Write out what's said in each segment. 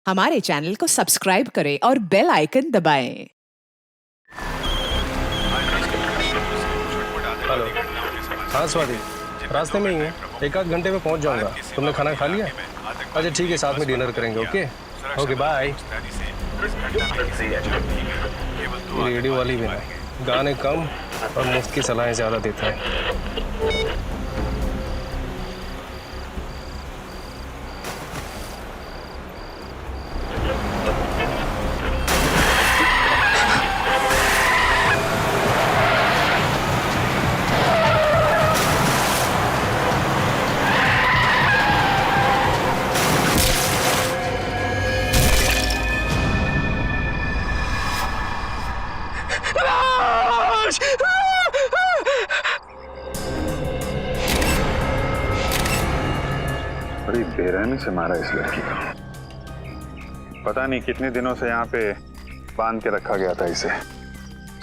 हमारे चैनल को सब्सक्राइब करें और बेल आइकन दबाएं। हेलो। हाँ स्वाति, रास्ते में ही है, एक आध घंटे में पहुंच जाऊंगा। तुमने खाना खा लिया? अच्छा ठीक है, साथ में डिनर करेंगे। Okay okay bye. रेडियो वाली भी ना, गाने कम और मुफ्त की सलाहें ज्यादा देता है। बड़ी बेरहमी से मारा इस लड़की को। पता नहीं कितने दिनों से यहाँ पे बांध के रखा गया था इसे।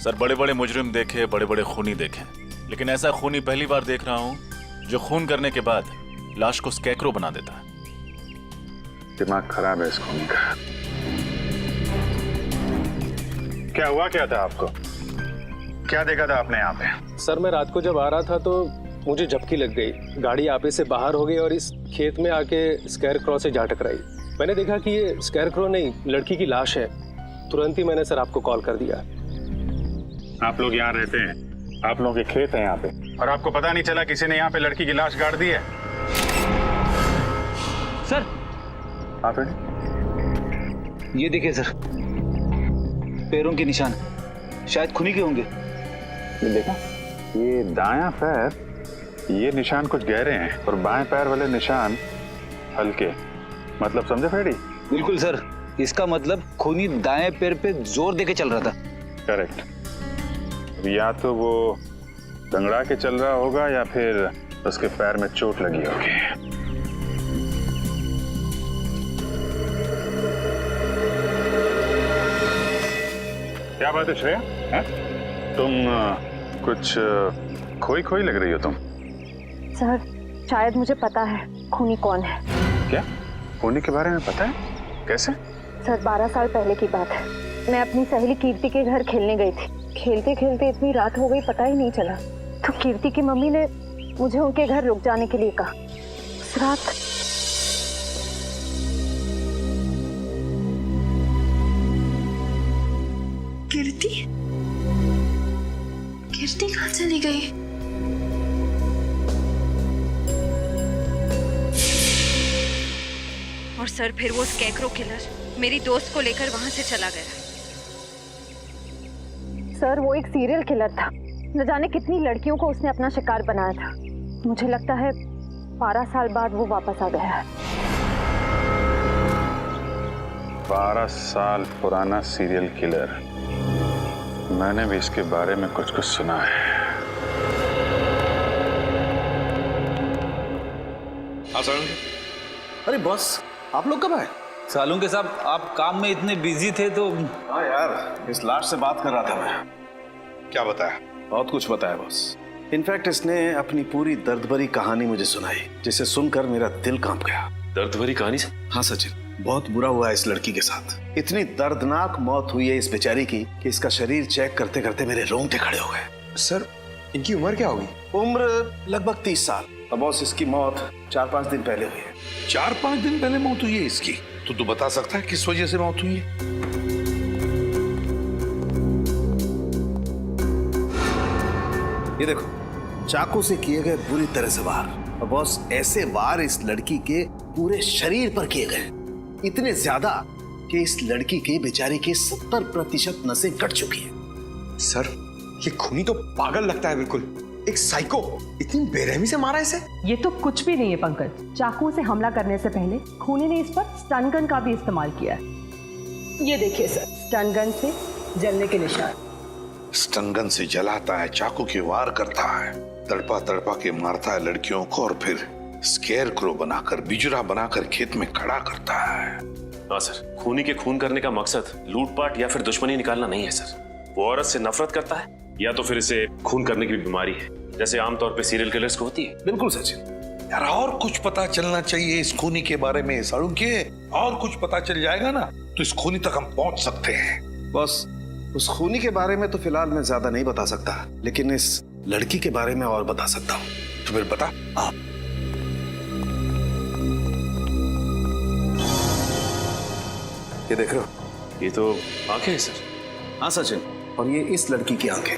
सर बड़े बड़े मुजरिम देखे, बड़े बड़े खूनी देखे, लेकिन ऐसा खूनी पहली बार देख रहा हूँ जो खून करने के बाद लाश को स्कैकरो बना देता है। दिमाग खराब है इस खूनी का। क्या हुआ क्या था आपको? क्या देखा था आपने यहाँ पे? सर मैं रात को जब आ रहा था तो मुझे झपकी लग गई, गाड़ी आपे से बाहर हो गई और इस खेत में आके स्कैरक्रो से जा टकराई। मैंने देखा कि ये स्कैरक्रो नहीं, लड़की की लाश है। तुरंत ही मैंने सर आपको कॉल कर दिया। आप लोग यहाँ रहते हैं, आप लोगों के खेत है यहाँ पे, और आपको पता नहीं चला किसी ने यहाँ पे लड़की की लाश गाड़ दी है? सर आप ये देखिए सर, पैरों के निशान शायद खूनी के होंगे। ये देखा, ये दायां पैर, ये निशान कुछ गहरे हैं और बाएं पैर वाले निशान हल्के। मतलब समझे फेडी? बिल्कुल सर, इसका मतलब खूनी दाएं पैर पे जोर देके चल रहा था। करेक्ट। या तो वो दंगड़ा के चल रहा होगा या फिर उसके पैर में चोट लगी होगी। क्या बात है श्रेया? है? तुम कुछ खोई खोई लग रही हो तुम। सर शायद मुझे पता है खूनी कौन है। क्या खूनी के बारे में पता है? कैसे? सर 12 साल पहले की बात है। मैं अपनी सहेली कीर्ति के घर खेलने गई थी। खेलते खेलते इतनी रात हो गई पता ही नहीं चला। तो कीर्ति की मम्मी ने मुझे उनके घर रुक जाने के लिए कहा। उस रात कीर्ति कहाँ चली गई? और सर फिर वो स्कैकरो किलर मेरी दोस्त को लेकर वहां से चला गया। सर वो एक सीरियल किलर था। न जाने कितनी लड़कियों को उसने अपना शिकार बनाया था। मुझे लगता है 12 साल बाद वो वापस आ गया है। 12 साल पुराना सीरियल किलर। मैंने भी इसके बारे में कुछ कुछ सुना है। अरे बॉस, आप लोग कब आए? सालूं के साहब आप काम में इतने बिजी थे तो। हाँ यार, इस लाश से बात कर रहा था मैं। क्या बताया? बहुत कुछ बताया बॉस। इनफैक्ट इसने अपनी पूरी दर्द भरी कहानी मुझे सुनाई, जिसे सुनकर मेरा दिल कांप गया। दर्द भरी कहानी? हाँ सचिन, बहुत बुरा हुआ है इस लड़की के साथ। इतनी दर्दनाक मौत हुई है इस बेचारी की कि इसका शरीर चेक करते करते मेरे रोंगटे खड़े हो गए। सर इनकी उम्र क्या होगी? उम्र लगभग 30 साल। और बॉस इसकी मौत 4-5 दिन पहले हुई है। 4-5 दिन पहले मौत हुई है इसकी? तो तू बता सकता है किस वजह से मौत हुई है? ये देखो, चाकू से किए गए बुरी तरह से वार। और बॉस ऐसे वार इस लड़की के पूरे शरीर पर किए गए, इतने ज्यादा कि इस लड़की के बेचारी की 70% नसें कट चुकी हैं। सर ये खूनी तो पागल लगता है, बिल्कुल एक साइको। इतनी बेरहमी से मारा इसे? ये तो कुछ भी नहीं है पंकज। चाकू से हमला करने से पहले खूनी ने इस पर स्टन गन का भी इस्तेमाल किया है। ये देखिए सर, स्टन गन से जलने के निशान। स्टन गन से जलाता है, चाकू के वार करता है, तड़पा तड़पा के मारता है लड़कियों को और फिर स्केयरक्रो बनाकर, बिजरा बनाकर खेत में खड़ा करता है। हाँ सर, खूनी के खून करने का मकसद लूटपाट या फिर दुश्मनी निकालना नहीं है सर। वो औरत से नफरत करता है या तो फिर इसे खून करने की बीमारी है, जैसे आमतौर पे सीरियल किलर्स को होती है। बिल्कुल सचिन, यार और कुछ पता चलना चाहिए इस खूनी के बारे में साळुंखे। और कुछ पता चल जाएगा ना तो इस खूनी तक हम पहुंच सकते हैं। बॉस, उस खूनी के बारे में तो फिलहाल मैं ज्यादा नहीं बता सकता, लेकिन इस लड़की के बारे में और बता सकता हूँ। तो फिर बता। ये देख रहे हो? ये तो आंखें हैं सर। हाँ सचिन, और ये इस लड़की की आंखें,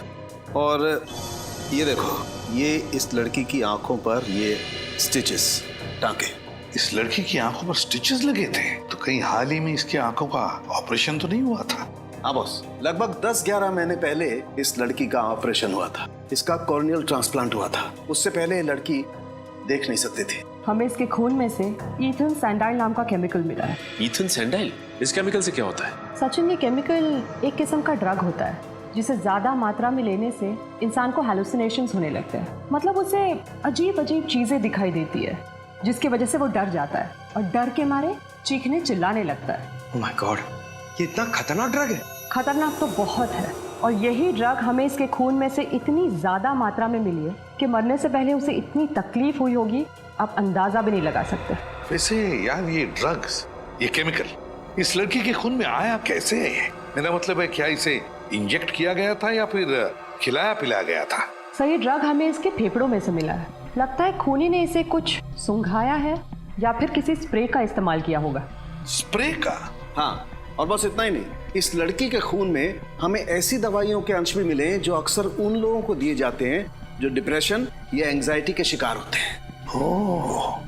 और ये देखो, ये इस लड़की की आंखों पर ये स्टिचेस, टांके। इस लड़की की आंखों पर स्टिचेस लगे थे, तो कहीं हाल ही में इसकी आंखों का ऑपरेशन तो नहीं हुआ था? हाँ बॉस, लगभग 10-11 महीने पहले इस लड़की का ऑपरेशन हुआ था। इसका कॉर्नियल ट्रांसप्लांट हुआ था। उससे पहले ये लड़की देख नहीं सकती थी। हमें इसके खून में से ईथन सैंडाइल नाम का केमिकल मिला है। ईथन सैंडाइल? इस केमिकल से क्या होता है? सचिन, ये केमिकल एक किस्म का ड्रग होता है जिसे ज्यादा मात्रा में लेने से इंसान को हैलुसिनेशंस होने लगते हैं। मतलब उसे अजीब अजीब चीजें दिखाई देती है, जिसकी वजह से वो डर जाता है और डर के मारे चीखने चिल्लाने लगता है। ओह माय गॉड, ये इतना खतरनाक ड्रग है? खतरनाक तो बहुत है, और यही ड्रग हमें इसके खून में से इतनी ज्यादा मात्रा में मिली है कि मरने से पहले उसे इतनी तकलीफ हुई होगी, आप अंदाजा भी नहीं लगा सकते। वैसे यार, ये ड्रग्स, ये केमिकल इस लड़की के खून में आया कैसे है? मेरा मतलब है, क्या इसे इंजेक्ट किया गया था या फिर खिलाया पिलाया गया था? सर, ये ड्रग हमें इसके फेफड़ों में से मिला है। लगता है खूनी ने इसे कुछ सुंघाया है या फिर किसी स्प्रे का इस्तेमाल किया होगा। स्प्रे का? हाँ, और बस इतना ही नहीं, इस लड़की के खून में हमें ऐसी दवाइयों के अंश भी मिले जो अक्सर उन लोगों को दिए जाते हैं जो डिप्रेशन या एंजाइटी के शिकार होते हैं। ओह,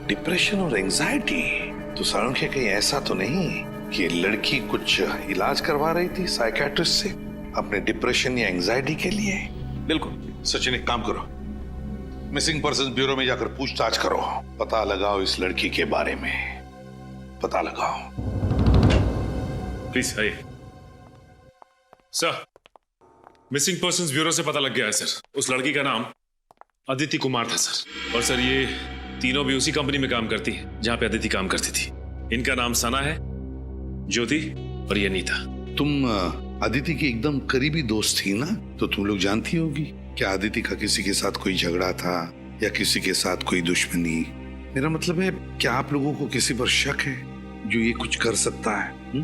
डिप्रेशन और एंजाइटी। तो साळुंखे, कहीं ऐसा तो नहीं कि लड़की कुछ इलाज करवा रही थी साइकियाट्रिस्ट से अपने डिप्रेशन या एंजाइटी के लिए? बिल्कुल। सचिन, एक काम करो, मिसिंग पर्सन ब्यूरो में जाकर पूछताछ करो, पता लगाओ इस लड़की के बारे में, पता लगाओ। प्लीज आइए सर। मिसिंग पर्संस ब्यूरो से पता लग गया है सर। उस लड़की का नाम अदिति कुमार था सर। और सर, ये तीनों भी उसी कंपनी में काम करती हैं जहां पे अदिति काम करती थी। इनका नाम सना है, ज्योति और ये नीता। तुम अदिति की एकदम करीबी दोस्त थी ना, तो तुम लोग जानती होगी क्या अदिति का किसी के साथ कोई झगड़ा था या किसी के साथ कोई दुश्मनी? मेरा मतलब है, क्या आप लोगों को किसी पर शक है जो ये कुछ कर सकता है?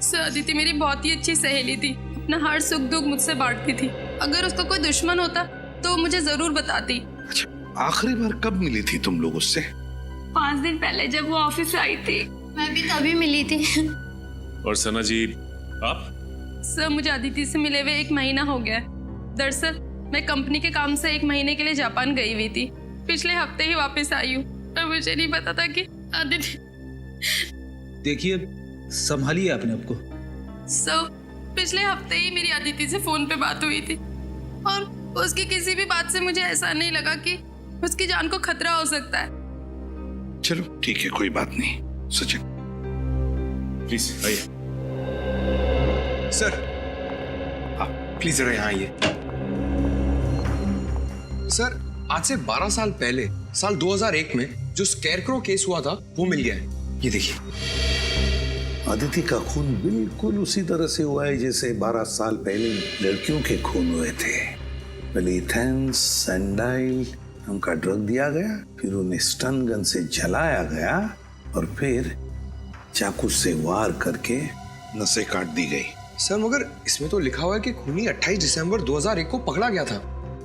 सर, अदिति मेरी बहुत ही अच्छी सहेली थी। अपना हर सुख दुख मुझसे बांटती थी। अगर उसका कोई दुश्मन होता तो वो मुझे जरूर बताती। अच्छा, आखिरी बार कब मिली थी तुम लोग उससे? 5 दिन पहले जब वो ऑफिस आई थी, मैं भी तभी मिली थी। और सना जी, आप? सर, मुझे अदिति से मिले हुए 1 महीना हो गया। दरअसल मैं कंपनी के काम से 1 महीने के लिए जापान गई हुई थी। पिछले हफ्ते ही वापस आई हूँ और मुझे नहीं पता था कि अदिति। देखिए, संभालिए अपने आप को। सर, पिछले हफ्ते ही मेरी अदिति से फोन पे बात हुई थी और उसकी किसी भी बात से मुझे ऐसा नहीं लगा कि उसकी जान को खतरा हो सकता है। चलो ठीक है, कोई बात नहीं। सचिन, प्लीज आइए सर। प्लीज जरा यहाँ आइए। सर, आज से 12 साल पहले, साल 2001 में जो स्कैरक्रो केस हुआ था वो मिल गया है। ये देखिए। अदिति का खून बिल्कुल उसी तरह से हुआ है जैसे 12 साल पहले लड़कियों के खून हुए थे। पहले ईथन सैंडाइल उनका ड्रग दिया गया, फिर उन्हें स्टन गन से जलाया गया और फिर चाकू से वार करके नसें काट दी गई। सर, मगर इसमें तो लिखा हुआ है कि खूनी 28 दिसंबर 2001 को पकड़ा गया था।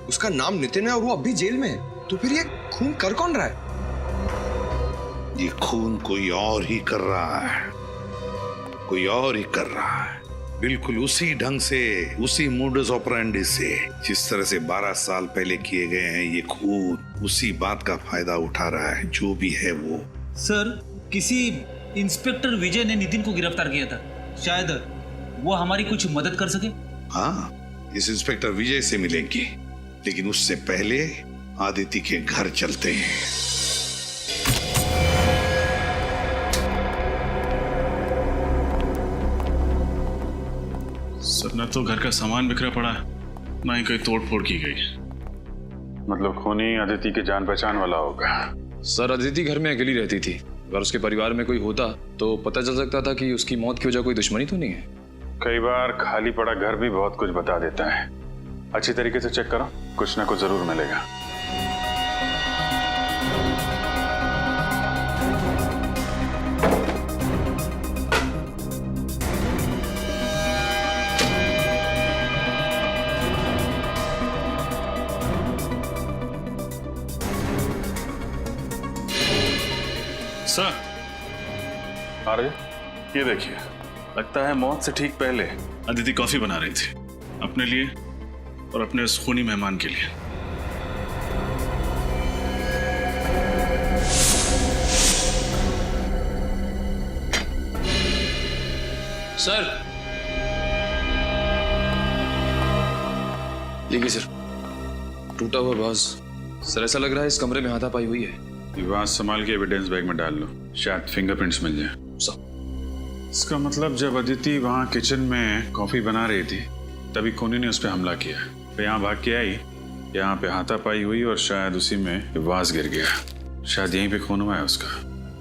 उसका नाम नितिन है और वो अभी जेल में है। तो फिर ये खून कर कौन रहा है? ये खून कोई और ही कर रहा है, कोई और ही कर रहा है, बिल्कुल उसी ढंग से, उसी मोडस ऑपरेंडी से जिस तरह से 12 साल पहले किए गए हैं। ये खून उसी बात का फायदा उठा रहा है, जो भी है वो। सर, किसी इंस्पेक्टर विजय ने नितिन को गिरफ्तार किया था। शायद वो हमारी कुछ मदद कर सके। हाँ, इस इंस्पेक्टर विजय से मिलेंगे, लेकिन उससे पहले आदिति के घर चलते हैं। सर, न तो घर का सामान बिखरा पड़ा है, ना ही कहीं तोड़ फोड़ की गई। मतलब खूनी अदिति के जान पहचान वाला होगा। सर, अदिति घर में अकेली रहती थी। अगर उसके परिवार में कोई होता तो पता चल सकता था कि उसकी मौत की वजह कोई दुश्मनी तो नहीं है। कई बार खाली पड़ा घर भी बहुत कुछ बता देता है। अच्छी तरीके से चेक करो, कुछ ना कुछ जरूर मिलेगा। सर अरे ये देखिए, लगता है मौत से ठीक पहले अदिति कॉफी बना रही थी अपने लिए और अपने उस खूनी मेहमान के लिए। सर लीजिए सर, टूटा हुआ बाज। सर ऐसा लग रहा है इस कमरे में हाथापाई हुई है। ये बात संभाल के एविडेंस बैग में डाल लो, शायद फिंगरप्रिंट्स मिल जाए। इसका मतलब जब अदिति वहाँ किचन में कॉफी बना रही थी तभी खूनी ने उस पर हमला किया, फिर यहाँ भाग के आई, यहाँ पे हाथापाई हुई और शायद उसी में वाज गिर गया। शायद यहीं पे खून हुआ है उसका।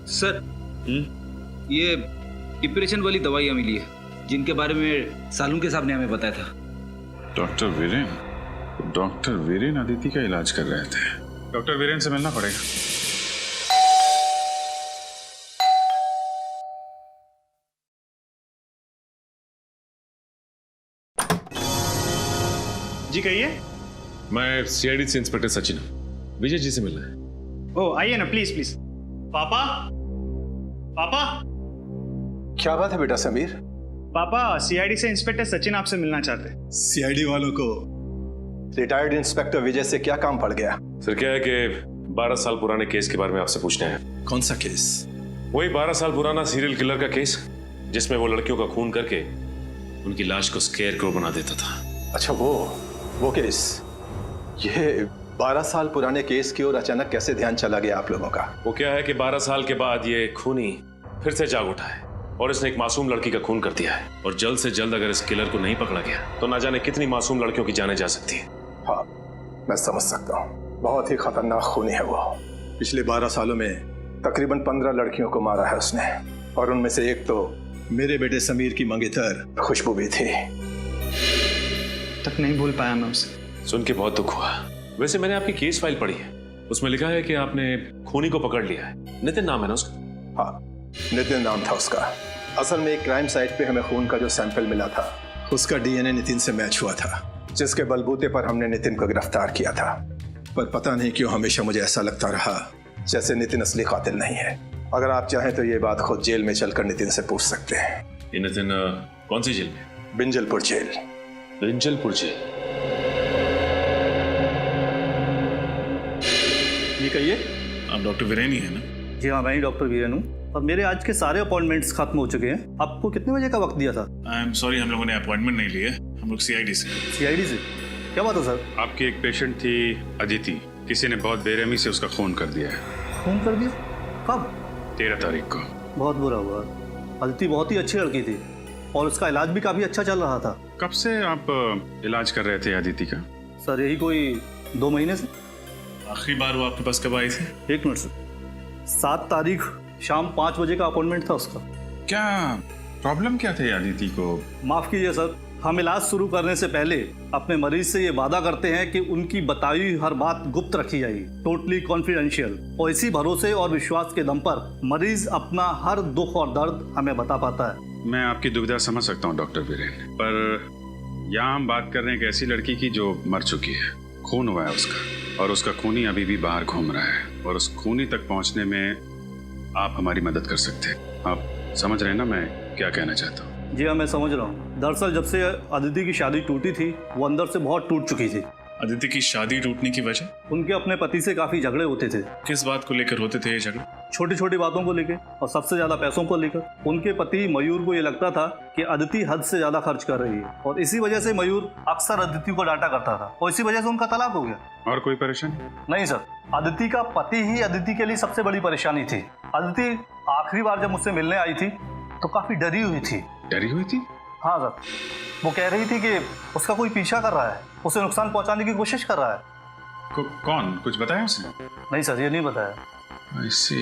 सर ये डिप्रेशन वाली दवाइयाँ मिली है जिनके बारे में सालून के साहब ने हमें बताया था। डॉक्टर वीरेन? डॉक्टर वीरेन अदिति का इलाज कर रहे थे। डॉक्टर वीरेन से मिलना पड़ेगा। जी कहिए। मैं सीआईडी से इंस्पेक्टर सचिन विजय जी से मिलना है। ओ आइए ना, प्लीज प्लीज। पापा पापा। क्या बात है बेटा समीर? पापा सीआईडी से इंस्पेक्टर सचिन आपसे मिलना चाहते हैं। सीआईडी वालों को रिटायर्ड इंस्पेक्टर विजय से क्या काम पड़ गया? सर क्या है कि 12 साल पुराने केस के बारे में आपसे पूछना है। कौन सा केस? वही 12 साल पुराना सीरियल किलर का केस जिसमें वो लड़कियों का खून करके उनकी लाश को स्केयर क्रो बना देता था। अच्छा वो केस। ये 12 साल पुराने केस की ओर अचानक कैसे ध्यान चला गया आप लोगों का? वो क्या है कि 12 साल के बाद ये खूनी फिर से जाग उठा है और इसने एक मासूम लड़की का खून कर दिया है, और जल्द से जल्द अगर इस किलर को नहीं पकड़ा गया तो ना जाने कितनी मासूम लड़कियों की जानें जा सकती है। हाँ मैं समझ सकता हूँ, बहुत ही खतरनाक खूनी है वो। पिछले 12 सालों में तकरीबन 15 लड़कियों को मारा है उसने, और उनमें से एक तो मेरे बेटे समीर की मंगेतर खुशबू भी थी। तक नहीं भूल पाया मैं उसे। सुन के बहुत दुख हुआ। वैसे मैंने आपकी केस फाइल पढ़ी है, उसमें लिखा है कि आपने खूनी को पकड़ लिया है। नितिन नाम है ना उसका? हाँ नितिन नाम था उसका। असल में एक क्राइम साइट पे हमें खून का जो सैंपल मिला था उसका डीएनए नितिन से मैच हुआ था, जिसके बलबूते पर हमने नितिन को गिरफ्तार किया था। पर पता नहीं क्यों हमेशा मुझे ऐसा लगता रहा जैसे नितिन असली कातिल नहीं है। अगर आप चाहें तो ये बात खुद जेल में चलकर नितिन से पूछ सकते हैं। ये नितिन कौन सी जेल में? बिंजलपुर जेल। बिंजलपुर जेल। ये कहिए। आप डॉक्टर वीरेन ही है ना? जी हाँ मैं ही डॉक्टर वीरेन हूँ, और मेरे आज के सारे अपॉइंटमेंट्स खत्म हो चुके हैं। आपको कितने बजे का वक्त दिया था? आई एम सॉरी, हम लोगों ने अपॉइंटमेंट नहीं लिए, हम लोग सीआईडी से। सीआईडी से? क्या बात है सर? आपकी एक पेशेंट थी अदिति, किसी ने बहुत बेरहमी से उसका खून कर दिया है। खून कर दिया? कब? 13 तारीख को। बहुत बुरा हुआ। अदिति बहुत ही अच्छी लड़की थी और उसका इलाज भी काफी अच्छा चल रहा था। कब से आप इलाज कर रहे थे अदिति का? सर यही कोई 2 महीने से। आखिरी बार वो आपके पास कब आई थी? 1 मिनट सर। 7 तारीख शाम 5 बजे का अपॉइंटमेंट था उसका। क्या प्रॉब्लम क्या थी अदिति को? माफ कीजिए सर, हम इलाज शुरू करने से पहले अपने मरीज से ये वादा करते हैं कि उनकी बताई हुई हर बात गुप्त रखी जाएगी, टोटली कॉन्फिडेंशियल, और इसी भरोसे और विश्वास के दम पर मरीज अपना हर दुख और दर्द हमें बता पाता है। मैं आपकी दुविधा समझ सकता हूँ डॉक्टर वीरेन, पर यहाँ हम बात कर रहे हैं एक ऐसी लड़की की जो मर चुकी है, खून हुआ है उसका, और उसका खूनी अभी भी बाहर घूम रहा है, और उस खूनी तक पहुँचने में आप हमारी मदद कर सकते हैं। आप समझ रहे हैं ना मैं क्या कहना चाहता हूँ? जी हाँ मैं समझ रहा हूँ। दरअसल जब से अदिति की शादी टूटी थी वो अंदर से बहुत टूट चुकी थी। अदिति की शादी टूटने की वजह? उनके अपने पति से काफी झगड़े होते थे। किस बात को लेकर होते थे ये झगड़े? छोटी छोटी बातों को लेकर, और सबसे ज्यादा पैसों को लेकर। उनके पति मयूर को ये लगता था कि अदिति हद से ज्यादा खर्च कर रही है, और इसी वजह से मयूर अक्सर अदिति को डांटा करता था, और इसी वजह से उनका तलाक हो गया। और कोई परेशानी? नहीं सर, अदिति का पति ही अदिति के लिए सबसे बड़ी परेशानी थी। अदिति आखिरी बार जब मुझसे मिलने आई थी तो काफी डरी हुई थी। डरी हुई थी? हाँ सर, वो कह रही थी कि उसका कोई पीछा कर रहा है, उसे नुकसान पहुंचाने की कोशिश कर रहा है। कौन? कुछ बताया उसने? नहीं सर, ये नहीं बताया। ऐसे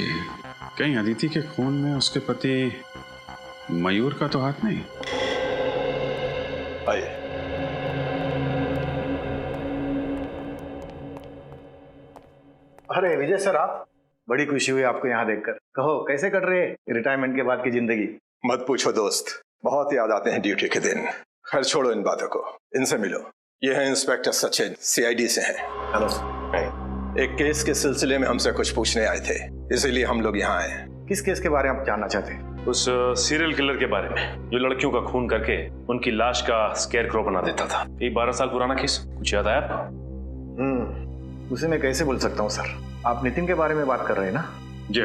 कहीं अदिति के खून में उसके पति मयूर का तो हाथ नहीं? आइए। अरे विजय सर, आप? बड़ी खुशी हुई आपको यहाँ देखकर। कहो कैसे कट रही है रिटायरमेंट के बाद की जिंदगी? मत पूछो दोस्त, बहुत याद आते हैं ड्यूटी के दिन। खैर छोड़ो इन बातों को, इनसे मिलो। ये है इंस्पेक्टर सचिन, सीआईडी से हैं। Hello sir. एक केस के सिलसिले में हमसे कुछ पूछने आए थे, इसीलिए हम लोग यहाँ आए। किस केस के बारे में आप जानना चाहते हैं? उस सीरियल किलर के बारे में जो लड़कियों का खून करके उनकी लाश का स्केयर बना देता था। ये 12 साल पुराना केस, कुछ याद आया आपको? उसे मैं कैसे बोल सकता हूँ सर। आप नितिन के बारे में बात कर रहे हैं ना? जी।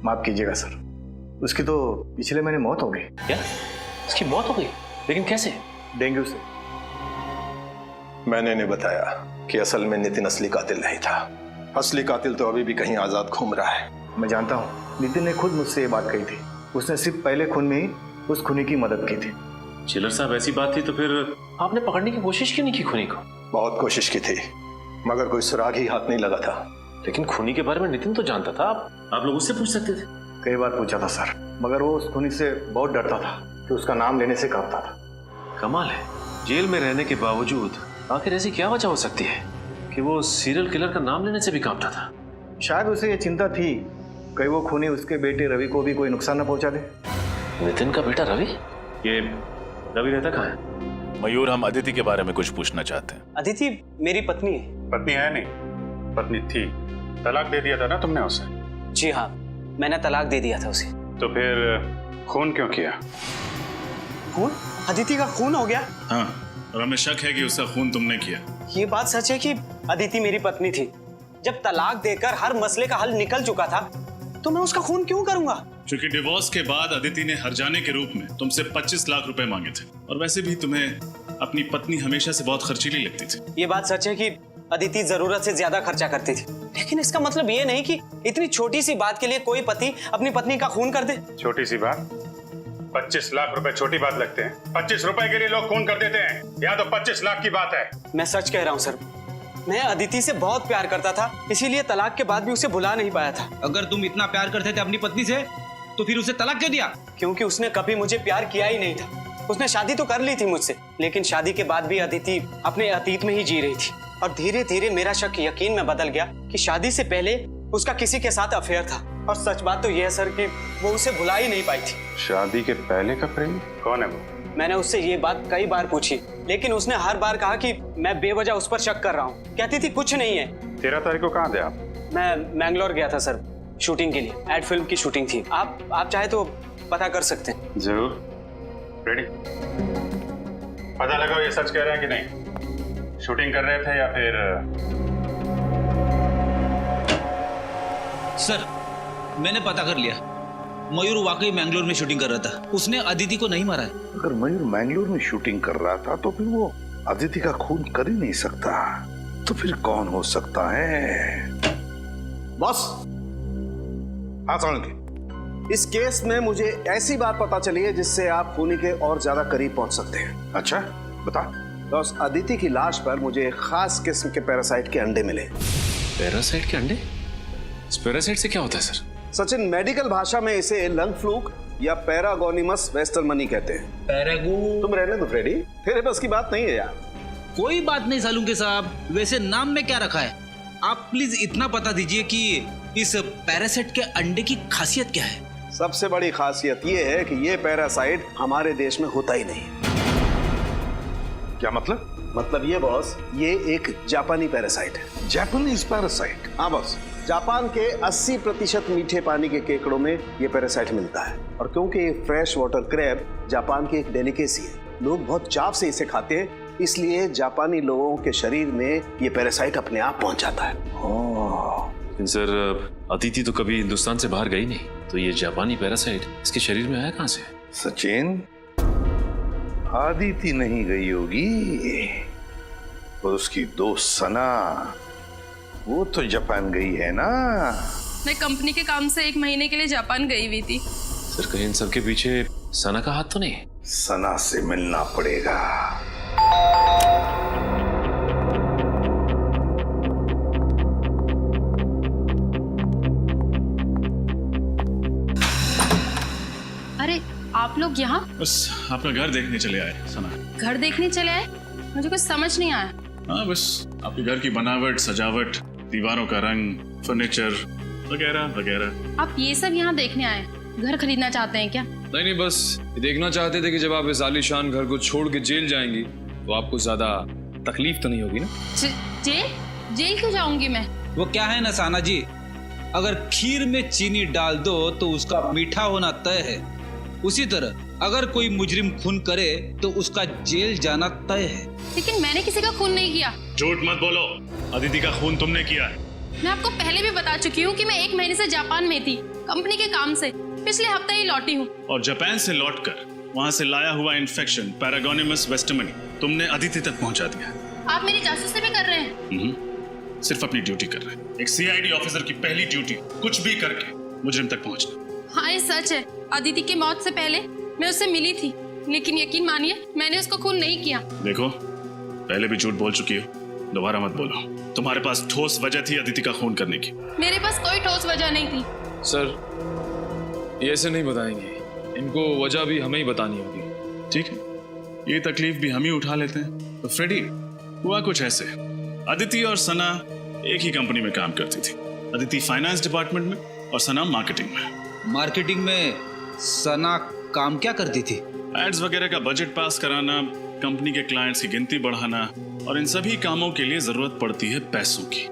माफ कीजिएगा सर, उसकी तो पिछले महीने मौत हो गई। क्या? उसकी मौत हो गई? लेकिन कैसे? डेंगू से। मैंने नहीं बताया कि असल में नितिन असली कातिल नहीं था। असली कातिल तो अभी भी कहीं आजाद घूम रहा है। मैं जानता हूँ, नितिन ने खुद मुझसे ये बात कही थी। उसने सिर्फ पहले खून में ही उस खूनी की मदद की थी। चिलर साहब, ऐसी बात थी तो फिर आपने पकड़ने की कोशिश क्यों नहीं की खूनी को? बहुत कोशिश की थी मगर कोई सुराग ही हाथ नहीं लगा था। लेकिन खूनी के बारे में नितिन तो जानता था, आप लोग उससे पूछ सकते थे। कई बार पूछा था सर, मगर वो उस खूनी से बहुत डरता था कि उसका नाम लेने से कांपता था। कमाल है, जेल में रहने के बावजूद आखिर ऐसी क्या वजह हो सकती है कि वो सीरियल किलर का नाम लेने से भी कांपता था? शायद उसे ये चिंता थी कहीं वो खूनी उसके बेटे रवि को भी कोई नुकसान न पहुंचा दे। नितिन का बेटा रवि? ये रवि रहता कहाँ है? मयूर, हम अदिति के बारे में कुछ पूछना चाहते हैं। अदिति मेरी पत्नी है। पत्नी है नहीं, पत्नी थी। तलाक दे दिया था ना तुमने उसे? जी हाँ, मैंने तलाक दे दिया था उसे। तो फिर खून क्यों किया? खून? अदिति का खून हो गया? हाँ, और हमें शक है कि उसका खून तुमने किया। ये बात सच है कि अदिति मेरी पत्नी थी। जब तलाक देकर हर मसले का हल निकल चुका था तो मैं उसका खून क्यों करूंगा? क्योंकि डिवोर्स के बाद अदिति ने हर्जाने के रूप में तुमसे 25 लाख रुपए मांगे थे, और वैसे भी तुम्हें अपनी पत्नी हमेशा से बहुत खर्चीली लगती थी। ये बात सच है कि अदिति जरूरत से ज्यादा खर्चा करती थी, लेकिन इसका मतलब ये नहीं कि इतनी छोटी सी बात के लिए कोई पति अपनी पत्नी का खून कर दे। छोटी सी बात? 25 लाख रुपए छोटी बात लगते हैं? 25 रुपए के लिए लोग खून कर देते हैं, या तो 25 लाख की बात है। मैं सच कह रहा हूँ सर, मैं अदिति से बहुत प्यार करता था, इसीलिए तलाक के बाद भी उसे भुला नहीं पाया था। अगर तुम इतना प्यार करते थे अपनी पत्नी से तो फिर उसे तलाक क्यों दिया? क्योंकि उसने कभी मुझे प्यार किया ही नहीं था। उसने शादी तो कर ली थी मुझसे, लेकिन शादी के बाद भी अदिति अपने अतीत में ही जी रही थी, और धीरे धीरे मेरा शक यकीन में बदल गया कि शादी से पहले उसका किसी के साथ अफेयर था। और सच बात तो यह है सर कि वो उसे भुला ही नहीं पाई थी। शादी के पहले का प्रेम? कौन है वो? मैंने उससे ये बात कई बार पूछी, लेकिन उसने हर बार कहा कि मैं बेवजह उस पर शक कर रहा हूँ। कहती थी कुछ नहीं है। 13 तारीख को कहाँ थे आप? मैं मैंगलोर गया था सर, शूटिंग के लिए। एड फिल्म की शूटिंग थी। आप चाहे तो पता कर सकते हैं। जरूर। रेडी? पता लगाओ ये सच कह रहे हैं कि नहीं। शूटिंग कर रहे थे या फिर? सर, मैंने पता कर लिया, मयूर वाकई मैंगलोर में शूटिंग कर रहा था। उसने अदिति को नहीं मारा है। अगर मयूर मैंगलोर में शूटिंग कर रहा था तो फिर वो अदिति का खून कर ही नहीं सकता। तो फिर कौन हो सकता है? बॉस, हाँ सोलंकी, इस केस में मुझे ऐसी बात पता चली है जिससे आप खूनी के और ज्यादा करीब पहुंच सकते हैं। अच्छा, बता। बॉस, अदिति की लाश पर मुझे एक खास किस्म के पैरासाइट के अंडे मिले। पैरासाइट के अंडे? इस पैरासाइट से क्या होता है सर? सचिन, मेडिकल भाषा में इसे लंग फ्लूक या पैरागोनिमस वेस्टरमनी कहते हैं। पैरागो? तुम रहने दो फ्रेडी, तेरे बस की बात नहीं है यार। कोई बात नहीं सालुंके साहब, वैसे नाम में क्या रखा है? आप प्लीज इतना बता दीजिए कि इस पैरासाइट के अंडे की खासियत क्या है? सबसे बड़ी खासियत ये है कि ये पैरासाइट हमारे देश में होता ही नहीं। क्या मतलब? मतलब ये बॉस, ये एक जापानी पैरासाइट है। Japanese parasite? हाँ बॉस, जापान के 80% मीठे पानी के केकड़ों में ये पैरासाइट मिलता है। और क्योंकि ये फ्रेश वाटर क्रैब जापान की एक डेलिकेसी है, लोग बहुत चाव से इसे खाते हैं, इसलिए जापानी लोगों के शरीर में ये पैरासाइट अपने आप पहुंच जाता है। लेकिन सर, अदिति तो कभी हिंदुस्तान से बाहर गई नहीं, तो ये जापानी पैरासाइट इसके शरीर में आया कहाँ से? सचिन, अदिति नहीं गई होगी, और उसकी दोस्त सना, वो तो जापान गई है ना। मैं कंपनी के काम से 1 महीने के लिए जापान गई हुई थी। सर, कहीं इन सब के पीछे सना का हाथ तो नहीं? सना से मिलना पड़ेगा। अरे आप लोग यहाँ? बस आपका घर देखने चले आए सना। घर देखने चले आए? मुझे कुछ समझ नहीं आया। हाँ, बस आपके घर की बनावट, सजावट, दीवारों का रंग, फर्नीचर वगैरह वगैरह। आप ये सब यहाँ देखने आए? घर खरीदना चाहते हैं क्या? नहीं, बस देखना चाहते थे कि जब आप इस आलीशान घर को छोड़ के जेल जाएंगी तो आपको ज्यादा तकलीफ तो नहीं होगी ना। जेल? जेल क्यों जाऊंगी मैं? वो क्या है ना साना जी, अगर खीर में चीनी डाल दो तो उसका मीठा होना तय है, उसी तरह अगर कोई मुजरिम खून करे तो उसका जेल जाना तय है। लेकिन मैंने किसी का खून नहीं किया। झूठ मत बोलो, अदिति का खून तुमने किया है। मैं आपको पहले भी बता चुकी हूँ कि मैं 1 महीने से जापान में थी, कंपनी के काम से। पिछले हफ्ते ही लौटी हूँ। और जापान से लौटकर वहाँ से लाया हुआ इन्फेक्शन पैरागोनिमस वेस्टमनी तुमने अदिति तक पहुँचा दिया। आप मेरी जासूसी भी कर रहे हैं। सिर्फ अपनी ड्यूटी कर रहे हैं। एक सीआईडी ऑफिसर की पहली ड्यूटी कुछ भी करके मुजरिम तक पहुँचना। हाँ, ये सच है। अदिति की मौत से पहले मैं उससे मिली थी, लेकिन यकीन मानिए मैंने उसको खून नहीं किया। देखो, पहले भी झूठ बोल चुकी हो, दोबारा मत बोलो। तुम्हारे पास ठोस वजह थी अदिति का खून करने की। मेरे पास कोई ठोस वजह नहीं थी। सर, ये ऐसे नहीं बताएंगे, इनको वजह भी हमें ही बतानी होगी। ठीक है, ये तकलीफ भी हम ही उठा लेते हैं। तो फ्रेडी, हुआ कुछ ऐसे, अदिति और सना एक ही कंपनी में काम करती थी। अदिति फाइनेंस डिपार्टमेंट में और सना मार्केटिंग में। मार्केटिंग में सना काम क्या करती थी? एड्स वगैरह का बजट पास कराना, कंपनी के क्लाइंट्स की गिनती बढ़ाना, और इन सभी कामों के लिए जरूरत पड़ती है पैसों की,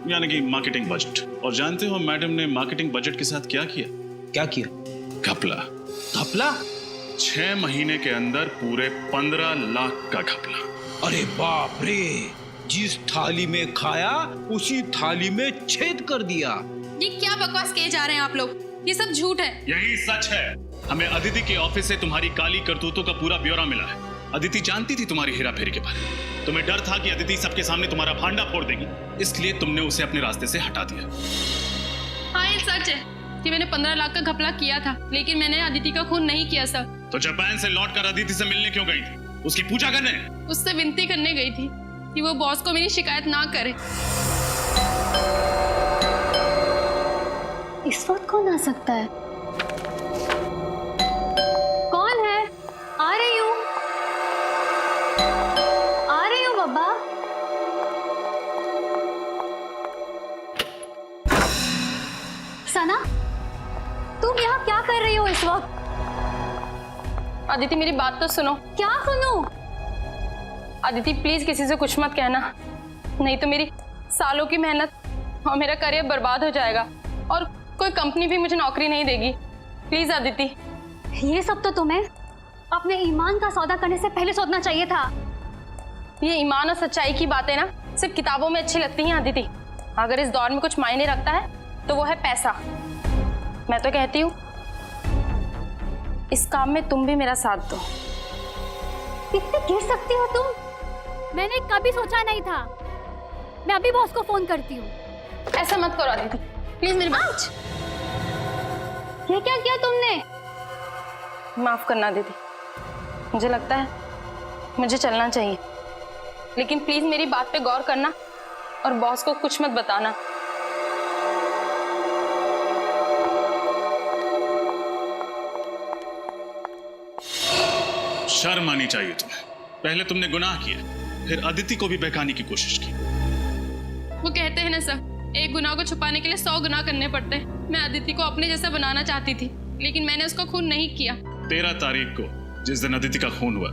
यानी कि मार्केटिंग बजट। और जानते हो मैडम ने मार्केटिंग बजट के साथ क्या किया? क्या किया? घपला। घपला? 6 महीने के अंदर पूरे 15 लाख का घपला। अरे बाप रे, जिस थाली में खाया उसी थाली में छेद कर दिया। ये क्या बकवास किए जा रहे हैं आप लोग? ये सब झूठ है। यही सच है। हमें अदिति के ऑफिस से तुम्हारी काली करतूतों का पूरा ब्यौरा मिला है। अदिति जानती थी तुम्हारी हेरा फेरी के बारे में। तुम्हें डर था कि अदिति सबके सामने तुम्हारा भांडा फोड़ देगी, इसलिए तुमने उसे अपने रास्ते से हटा दिया। हाँ, ये सच है कि मैंने 15 लाख का घपला किया था, लेकिन मैंने अदिति का खून नहीं किया सर। तो जापान से लौटकर अदिति से मिलने क्यों गई थी? उसकी पूजा करने? उससे विनती करने गई थी कि वो बॉस को मेरी शिकायत ना करे। इस वक्त कौन आ सकता है? कौन है? आ रही हूँ बाबा। सना, तुम यहाँ क्या कर रही हो इस वक्त? अदिति, मेरी बात तो सुनो। क्या सुनूं? अदिति, प्लीज किसी से कुछ मत कहना, नहीं तो मेरी सालों की मेहनत और मेरा करियर बर्बाद हो जाएगा और कोई कंपनी भी मुझे नौकरी नहीं देगी। प्लीज अदिति। ये सब तो तुम्हें अपने ईमान का सौदा करने से पहले सोचना चाहिए था। ये ईमान और सच्चाई की बातें ना सिर्फ किताबों में अच्छी लगती हैं अदिति। अगर इस दौर में कुछ मायने रखता है तो वो है पैसा। मैं तो कहती हूँ इस काम में तुम भी मेरा साथ दो। कितने गिर सकती हो तुम? मैंने कभी सोचा नहीं था। मैं अभी बॉस को फोन करती हूँ। ऐसा मत करो अदिति, प्लीज मेरी बात। ये क्या किया तुमने? माफ करना दीदी, मुझे लगता है मुझे चलना चाहिए, लेकिन प्लीज मेरी बात पे गौर करना और बॉस को कुछ मत बताना। शर्म आनी चाहिए तुम्हें। पहले तुमने गुनाह किया, फिर अदिति को भी बहकाने की कोशिश की। वो कहते हैं ना सर, एक गुनाह को छुपाने के लिए 100 गुनाह करने पड़ते हैं। मैं अदिति को अपने जैसा बनाना चाहती थी, लेकिन मैंने उसको खून नहीं किया। 13 तारीख को जिस दिन अदिति का खून हुआ,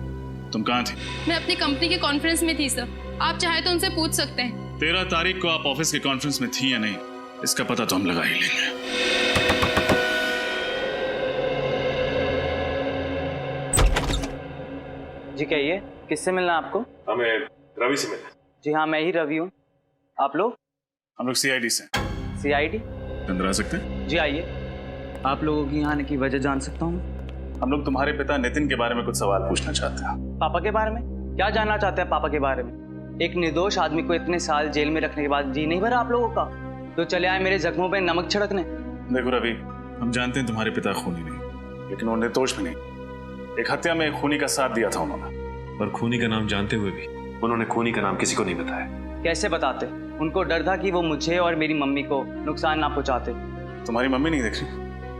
तुम कहाँ थी? मैं अपनी कंपनी के कॉन्फ्रेंस में थी सर। आप चाहे तो उनसे पूछ सकते हैं। 13 तारीख को आप ऑफिस के कॉन्फ्रेंस में थी या नहीं, इसका पता तो हम लगा ही लेंगे। जी कहिए, किससे मिलना आपको? हमें रवि से मिलना। जी हाँ, मैं ही रवि हूँ। आप लोग? हम लोग सीआईडी से। सीआईडी? अंदर आ सकते हैं? जी आइए। आप लोगों की यहाँ आने की वजह जान सकता हूँ? हम लोग तुम्हारे पिता नितिन के बारे में कुछ सवाल पूछना चाहते हैं। पापा के बारे में? क्या जानना चाहते हैं पापा के बारे में? एक निर्दोष आदमी को इतने साल जेल में रखने के बाद जी नहीं भरा आप लोगों का, तो चले आए मेरे जख्मों पे नमक छिड़कने। देखो रवि, हम जानते हैं तुम्हारे पिता खूनी नहीं, लेकिन वो निर्दोष भी नहीं। एक हत्या में खूनी का साथ दिया था उन्होंने। पर खूनी का नाम जानते हुए भी उन्होंने खूनी का नाम किसी को नहीं बताया। कैसे बताते? उनको डर था कि वो मुझे और मेरी मम्मी को नुकसान ना पहुंचाते। तुम्हारी मम्मी नहीं देख रही?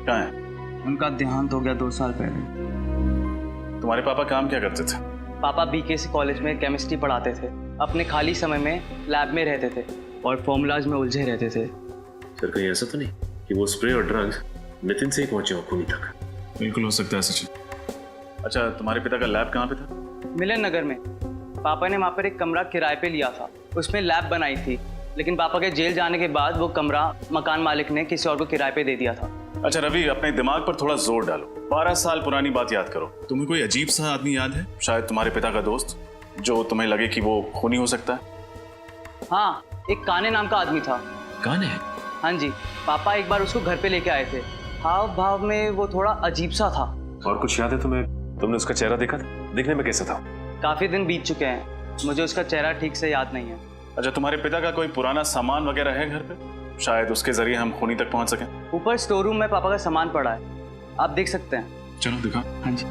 कहाँ है? उनका देहांत हो गया 2 साल पहले। तुम्हारे पापा काम क्या करते थे? पापा बीकेसी कॉलेज में केमिस्ट्री पढ़ाते थे। अपने खाली समय में लैब में रहते थे और फॉर्मूलाज में उलझे रहते थे। सर कहीं ऐसा तो नहीं कि वो स्प्रे और ड्रग्स नितिन से ही पहुंचे हो खूनी तक? बिल्कुल हो सकता है सचिन। अच्छा, तुम्हारे पिता का लैब कहाँ पे था? मिलन नगर में। पापा ने वहाँ पर एक कमरा किराए पे लिया था, उसमें लैब बनाई थी। लेकिन पापा के जेल जाने के बाद वो कमरा मकान मालिक ने किसी और को किराए पे दे दिया था। अच्छा रवि, अपने दिमाग पर थोड़ा जोर डालो। 12 साल पुरानी बात याद करो। तुम्हें कोई अजीब सा आदमी याद है, शायद तुम्हारे पिता का दोस्त, जो तुम्हें लगे कि वो खूनी हो सकता है? हाँ, एक काने नाम का आदमी था। काने? हाँ जी, पापा एक बार उसको घर पे लेके आए थे। हाव भाव में वो थोड़ा अजीब सा था। और कुछ याद है तुम्हें? तुमने उसका चेहरा देखा था? दिखने में कैसा था? काफी दिन बीत चुके हैं, मुझे उसका चेहरा ठीक से याद नहीं है। अच्छा, तुम्हारे पिता का कोई पुराना सामान वगैरह है घर पे? शायद उसके जरिए हम खूनी तक पहुंच सकें। ऊपर स्टोर रूम में पापा का सामान पड़ा है, आप देख सकते हैं। चलो दिखा। हाँ जी।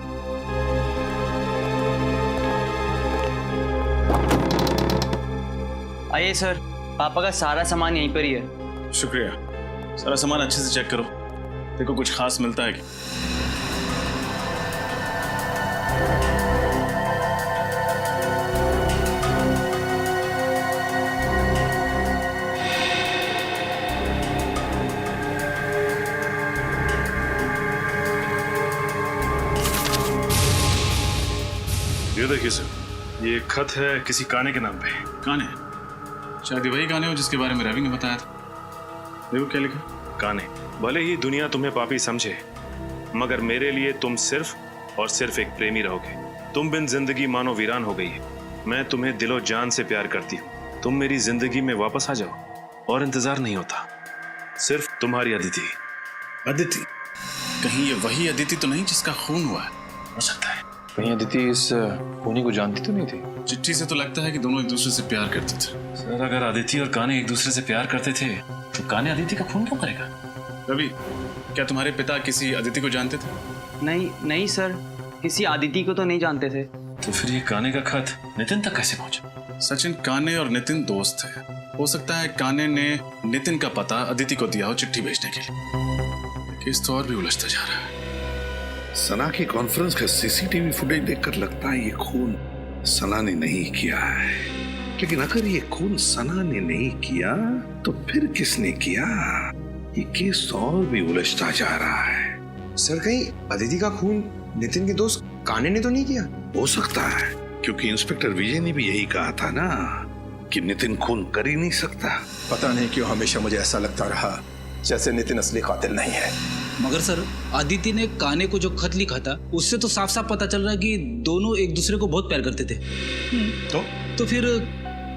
आइए सर, पापा का सारा सामान यहीं पर ही है। शुक्रिया। सारा सामान अच्छे से चेक करो, देखो कुछ खास मिलता है कि? ये देखिए सर, ये खत है किसी काने के नाम पे। काने? शायद वही काने हो जिसके बारे में रवि ने बताया था। देखो क्या लिखा। काने, भले ही दुनिया तुम्हें पापी समझे, मगर मेरे लिए तुम सिर्फ और सिर्फ एक प्रेमी रहोगे। तुम बिन जिंदगी मानो वीरान हो गई है। मैं तुम्हें दिलो जान से प्यार करती हूँ। तुम मेरी जिंदगी में वापस आ जाओ और इंतजार नहीं होता। सिर्फ तुम्हारी अदिति। अदिति? कहीं ये वही अदिति तो नहीं जिसका खून हुआ है? हो सकता है। कहीं अदिति इस खूनी को जानती तो नहीं थी? चिट्ठी से तो लगता है कि दोनों एक दूसरे से प्यार करते थे। सर, अगर अदिति और काने एक दूसरे से प्यार करते थे तो काने अदिति का खून क्यों करेगा? रवि, क्या तुम्हारे पिता किसी अदिति को जानते थे? नहीं सर, किसी अदिति को तो नहीं जानते थे। तो फिर ये काने का खत नितिन तक कैसे पहुंचा? सचिन, काने और नितिन दोस्त थे। हो सकता है काने ने नितिन का पता अदिति को दिया हो चिट्ठी भेजने के लिए। केस तो और भी उलझता जा रहा है। सना की कॉन्फ्रेंस का सीसीटीवी फुटेज देखकर लगता है ये खून सना ने नहीं किया है। लेकिन अगर ये खून सना ने नहीं किया तो फिर किसने किया? ये केस तो और भी उलझता जा रहा है। सर, कहीं अदिति का खून नितिन के दोस्त काने ने तो नहीं किया? हो सकता है, क्योंकि इंस्पेक्टर विजय ने भी यही कहा था ना कि नितिन खून कर ही नहीं सकता। पता नहीं क्यों हमेशा मुझे ऐसा लगता रहा जैसे नितिन असली कातिल नहीं है। मगर सर, आदिति ने काने को जो खत लिखा था उससे तो साफ साफ पता चल रहा है कि दोनों एक दूसरे को बहुत प्यार करते थे। तो फिर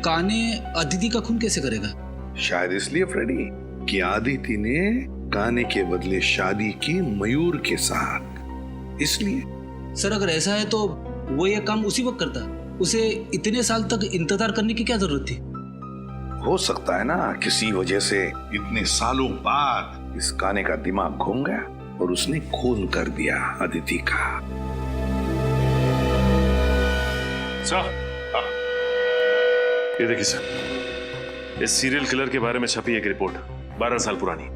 काने अदिति का खून कैसे करेगा? शायद इसलिए फ्रेडी कि आदिति ने काने के बदले शादी की मयूर के साथ, इसलिए। सर, अगर ऐसा है तो वो ये काम उसी वक्त करता, उसे इतने साल तक इंतजार करने की क्या जरूरत थी? हो सकता है ना किसी वजह से इतने सालों बाद इस काने का दिमाग घूम गया और उसने खून कर दिया अदिति का। सर, ये देखिए सर, इस सीरियल किलर के बारे में छपी एक रिपोर्ट, 12 साल पुरानी।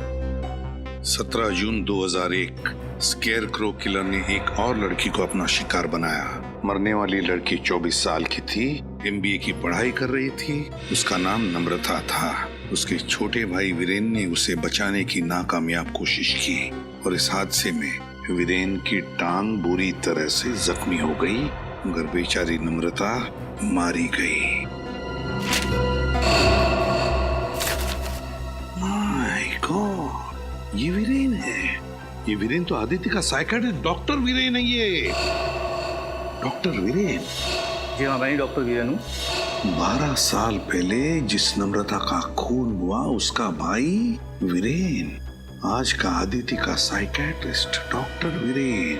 17 जून 2001 स्केयरक्रो किलर ने एक और लड़की को अपना शिकार बनाया। मरने वाली लड़की 24 साल की थी, MBA की पढ़ाई कर रही थी। उसका नाम नम्रता था। उसके छोटे भाई वीरेन ने उसे बचाने की नाकामयाब कोशिश की और इस हादसे में वीरेन की टांग बुरी तरह से जख्मी हो गई, मगर बेचारी नम्रता मारी गई। माय गॉड, ये वीरेन है। ये वीरेन तो आदित्य का साइकियाट्रिस्ट डॉक्टर वीरेन है। ये डॉक्टर वीरेन? जी हाँ, मैं डॉक्टर वीरेन हूँ। 12 साल पहले जिस नम्रता का खून हुआ उसका भाई वीरेन, आज का आदित्य का साइकियाट्रिस्ट डॉक्टर वीरेन।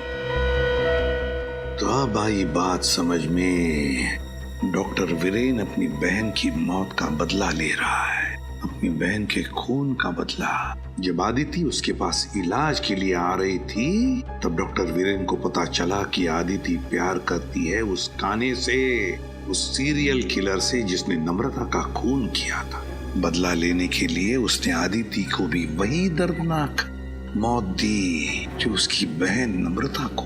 तो अब आई बात समझ में। डॉक्टर वीरेन अपनी बहन की मौत का बदला ले रहा है, अपनी बहन के खून का बदला। जब आदिति उसके पास इलाज के लिए आ रही थी तब डॉक्टर वीरेन को पता चला कि आदिति प्यार करती है उस काने से, उस सीरियल किलर से जिसने नम्रता का खून किया था। बदला लेने के लिए उसने आदिति को भी वही दर्दनाक मौत दी जो उसकी बहन नम्रता को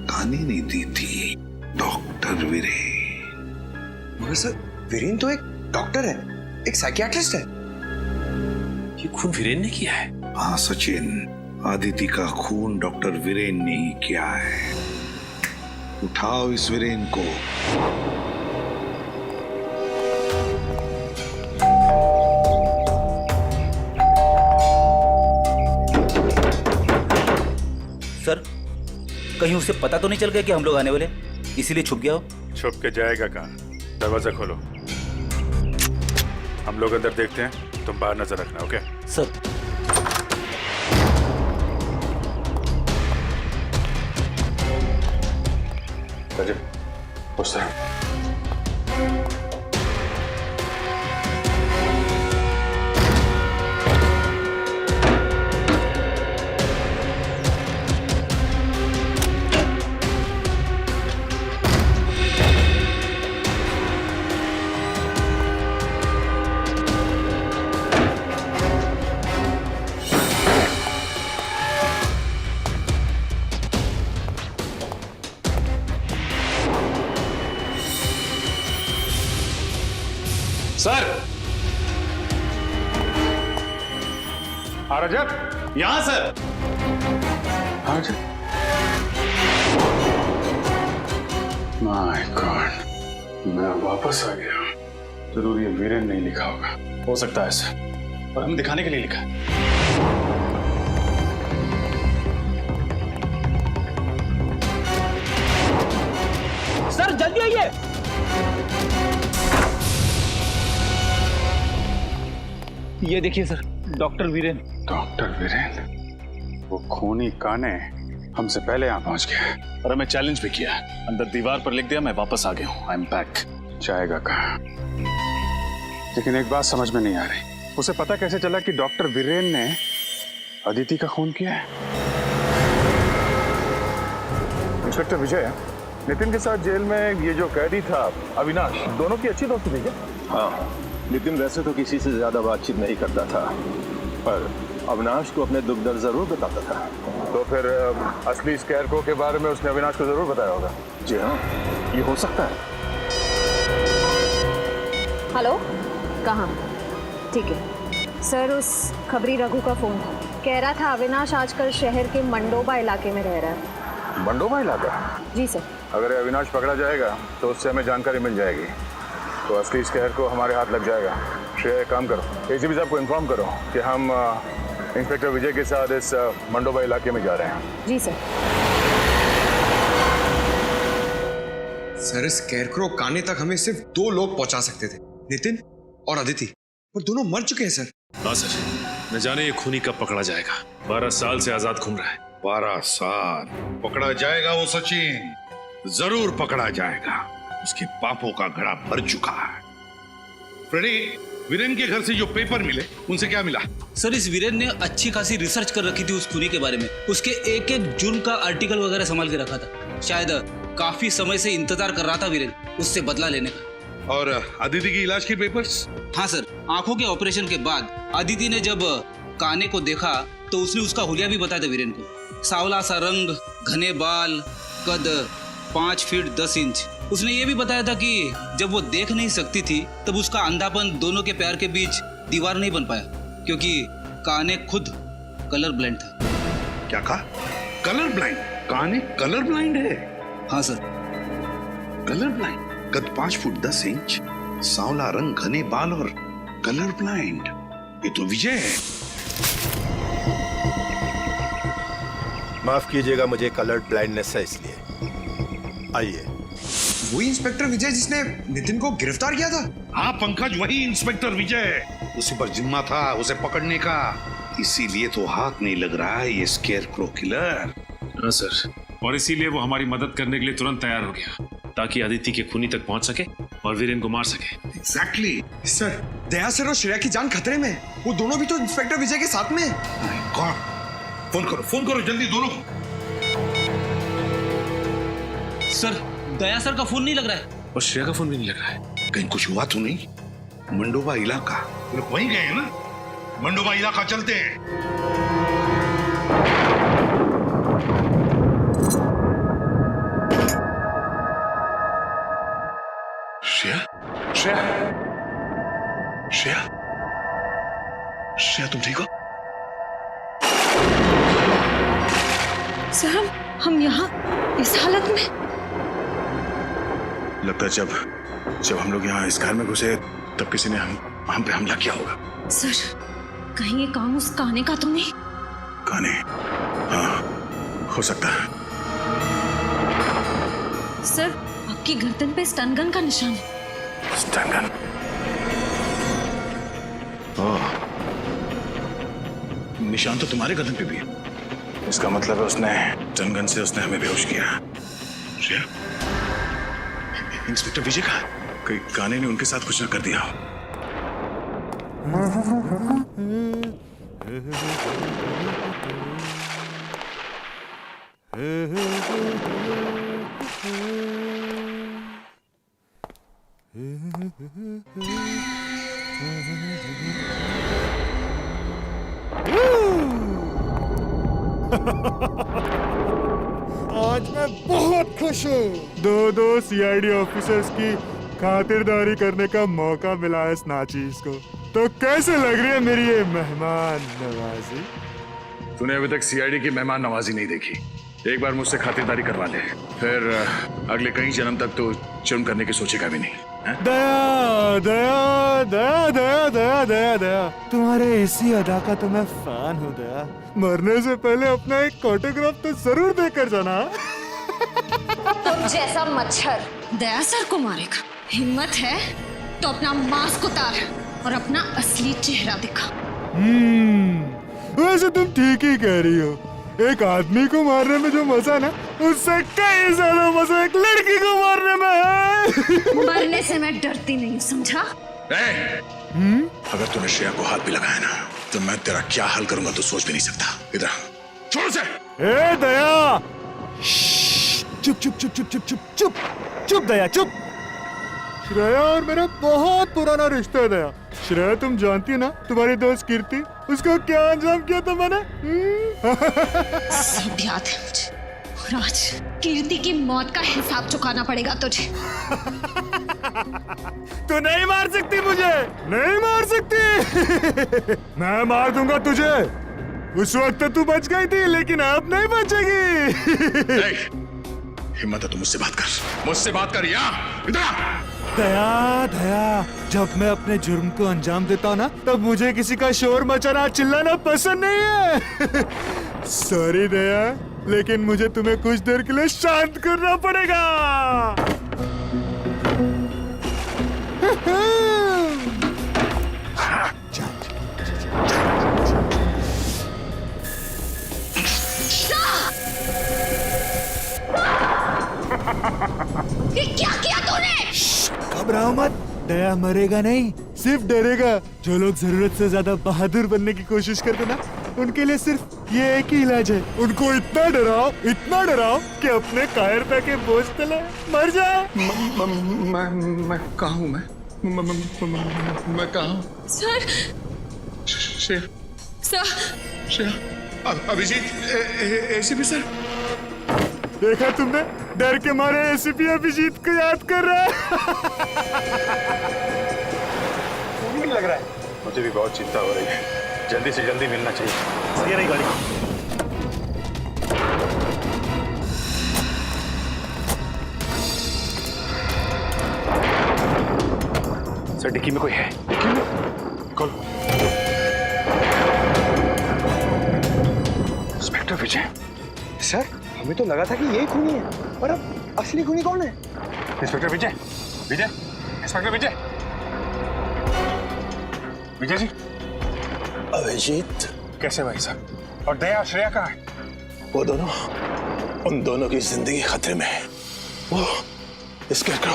काने ने दी थी। डॉक्टर वीरेन। मगर सर, वीरेन तो एक डॉक्टर है, एक साइकियाट्रिस्ट है। ये खून वीरेन ने किया है? हाँ सचिन, आदिति का खून डॉक्टर वीरेन ने ही किया है। उठाओ इस वीरेन को। सर, कहीं उसे पता तो नहीं चल गया कि हम लोग आने वाले, इसीलिए छुप गया हो? छुप के जाएगा कहाँ? दरवाजा खोलो, हम लोग अंदर देखते हैं, तुम बाहर नजर रखना। Okay sir. राजीव, उस तरह। सर, रजत, यहां सर। माय गॉड, मैं वापस आ गया। जरूर ये वीरेन नहीं लिखा होगा। हो सकता है सर, और हमें दिखाने के लिए लिखा है। सर जल्दी आइए। ये देखिए sir, doctor Viren. Doctor Viren? वो खूनी काने हमसे पहले यहाँ पहुंच गया और हमें चैलेंज भी किया। अंदर दीवार पर लिख दिया, मैं वापस आ गया हूँ, आई एम बैक। जाएगा कहाँ? लेकिन एक बात समझ में नहीं आ रही, उसे पता कैसे चला कि डॉक्टर वीरेन ने अदिति का खून किया है? इंस्पेक्टर विजय, नितिन के साथ जेल में ये जो कैदी था अविनाश, दोनों की अच्छी दोस्ती थी क्या? हाँ, नितिन वैसे तो किसी से ज्यादा बातचीत नहीं करता था, पर अविनाश को अपने दुख दर्द जरूर बताता था। तो फिर असली स्कैरक्रो के बारे में उसने अविनाश को जरूर बताया होगा। जी हाँ, ये हो सकता है। हेलो, कहाँ? ठीक है सर, उस खबरी रघु का फोन था, कह रहा था अविनाश आजकल शहर के मंडोबा इलाके में रह रहा है। मंडोबा इलाका? जी सर। अगर ये अविनाश पकड़ा जाएगा तो उससे हमें जानकारी मिल जाएगी, तो असली स्कैर को हमारे हाथ लग जाएगा। श्रेया, एक काम करो, एसीपी साहब को इन्फॉर्म करो कि हम इंस्पेक्टर विजय के साथ इस मंडोबा इलाके में जा रहे हैं। जी सर। सर, स्कैरक्रो काने तक हमें सिर्फ 2 लोग पहुंचा सकते थे, नितिन और अदिति, और दोनों मर चुके हैं सर। हाँ सर, न जाने ये खूनी कब पकड़ा जाएगा। 12 साल से आजाद घूम रहा है। 12 साल पकड़ा जाएगा वो सचिन, जरूर पकड़ा जाएगा। उसके पापों का घड़ा भर चुका है। फ्रेडी, वीरेन के घर से जो पेपर मिले उनसे क्या मिला? सर, इस वीरेन ने अच्छी खासी रिसर्च कर रखी थी उस खूनी के बारे में। उसके एक एक जुर्म का आर्टिकल वगैरह संभाल के रखा था। शायद काफी समय से इंतजार कर रहा था वीरेन उससे बदला लेने का। और अदिति की इलाज के पेपर्स? हाँ सर, आंखों के ऑपरेशन के बाद अदिति ने जब काने को देखा तो उसने उसका हुलिया भी बताया था वीरेन को। सांवला सा रंग, घने बाल, कद 5 फीट 10 इंच। उसने ये भी बताया था कि जब वो देख नहीं सकती थी तब उसका अंधापन दोनों के पैर के बीच दीवार नहीं बन पाया, क्योंकि काने खुद कलर ब्लाइंड था। क्या कहा? Colour blind? काने कलर ब्लाइंड है? हाँ सर। Colour blind? कद 5 फुट 10 इंच, सांवला रंग, घने बाल और कलर ब्लाइंड। ये तो विजय है। माफ कीजिएगा, मुझे कलर ब्लाइंडनेस है इसलिए। आइए। वही इंस्पेक्टर विजय जिसने नितिन को गिरफ्तार किया था? हाँ पंकज, वही इंस्पेक्टर विजय। उसी पर जिम्मा था उसे पकड़ने का, इसीलिए तो हाथ नहीं लग रहा है ये स्केयरक्रो किलर। हाँ सर, और इसीलिए वो हमारी मदद करने के लिए तुरंत तैयार हो गया, ताकि अदिति के खूनी तक पहुंच सके और वीरेन को मार सके। एग्जैक्टली। सर, दया सर और श्रेया की जान खतरे में, वो दोनों भी तो इंस्पेक्टर विजय के साथ में हैं। फोन करो जल्दी दोनों। सर, दया सर का फोन नहीं लग रहा है और श्रेया का फोन भी नहीं लग रहा है। कहीं कुछ हुआ तो नहीं? मंडोबा इलाका, लोग वहीं गए हैं ना? मंडोबा इलाका चलते हैं। श्रेया, श्रेया, श्रेया, श्रेया, तुम ठीक हो? सर, हम यहाँ इस हालत में? लगता है जब हम लोग यहाँ इस घर में घुसे तब किसी ने हम पे हमला किया होगा। सर, कहीं ये काम उस काने का तो नहीं? काने? हाँ, हो सकता है। सर, आपकी गर्दन पे स्टन गन का निशान है। Stun gun? ओह, निशान तो तुम्हारे गर्दन पे भी है। इसका मतलब है उसने स्टन गन से उसने हमें बेहोश किया। श्रेया, इंस्पेक्टर विजय का कहीं काने ने उनके साथ कुछ ना कर दिया हो। आज मैं बहुत खुश हूँ। दो सीआईडी ऑफिसर्स की खातिरदारी करने का मौका मिला है इस नाचीज को। तो कैसे लग रही है मेरी ये मेहमान नवाजी? तूने अभी तक सीआईडी की मेहमान नवाजी नहीं देखी। एक बार मुझसे खातिरदारी करवा ले, फिर अगले कई जन्म तक तो जुर्म करने की सोचेगा भी नहीं। दया दया दया दया दया दया दया, तुम्हारे इसी अदा का तो मैं फैन हूँ दया। मरने से पहले अपना एक ऑटोग्राफ तो जरूर देकर जाना। तुम जैसा मच्छर दया सर को मारेगा। हिम्मत है तो अपना मास्क उतार और अपना असली चेहरा दिखा। वैसे तुम ठीक ही कह रही हो। एक आदमी को मारने में जो मजा ना, उससे कई ज्यादा मजा एक लड़की को मारने में है। मरने से मैं डरती नहीं, समझा? अगर तूने श्रेया को हाथ भी लगाया ना, तो मैं तेरा क्या हाल करूंगा तो सोच भी नहीं सकता। इधर छोड़ से। ए दया, चुप चुप चुप चुप चुप चुप चुप चुप दया चुप। श्रेया और मेरा बहुत पुराना रिश्ता है दया। श्रेया तुम जानती है ना, तुम्हारी दोस्त कीर्ति, उसका क्या अंजाम किया था मैंने? सब याद है मुझे। और आज कीर्ति की मौत का हिसाब चुकाना पड़ेगा तुझे। तू नहीं मार सकती मुझे, नहीं मार सकती। मैं मार दूंगा तुझे। उस वक्त तो तू बच गई थी, लेकिन अब नहीं बचेगी। हिम्मत है तो मुझसे बात कर, मुझसे बात कर। इधर दया दया, जब मैं अपने जुर्म को अंजाम देता हूँ ना, तब मुझे किसी का शोर मचाना चिल्लाना पसंद नहीं है। सॉरी दया, लेकिन मुझे तुम्हें कुछ देर के लिए शांत करना पड़ेगा। ये क्या किया तूने? घबराओ मत, दया मरेगा नहीं, सिर्फ डरेगा। जो लोग जरूरत से ज्यादा बहादुर बनने की कोशिश करते ना, उनके लिए सिर्फ ये एक ही इलाज है। उनको इतना डराओ कि अपने कायरता के बोझ तले मर जाए। मैं कहाँ हूँ? मैं कहाँ हूँ? Sir, Shreya, Abhijeet, ACP sir. देखा तुमने, डर के मारे एसीपी अभिजीत को याद कर रहा है। नहीं लग रहा है। मुझे भी बहुत चिंता हो रही है। जल्दी से जल्दी मिलना चाहिए। ये रही गाड़ी। सर, डिक्की में कोई है। डिक्की में? कौन? इंस्पेक्टर विजय। सर, हमें तो लगा था कि यही खूनी है, पर अब असली खूनी कौन है? इंस्पेक्टर विजय, इंस्पेक्टर विजय। विजय जी। अभिजीत, कैसे भाई साहब? और दया, श्रेया कहाँ है? वो दोनों, उन दोनों की जिंदगी खतरे में है। वो स्कैरक्रो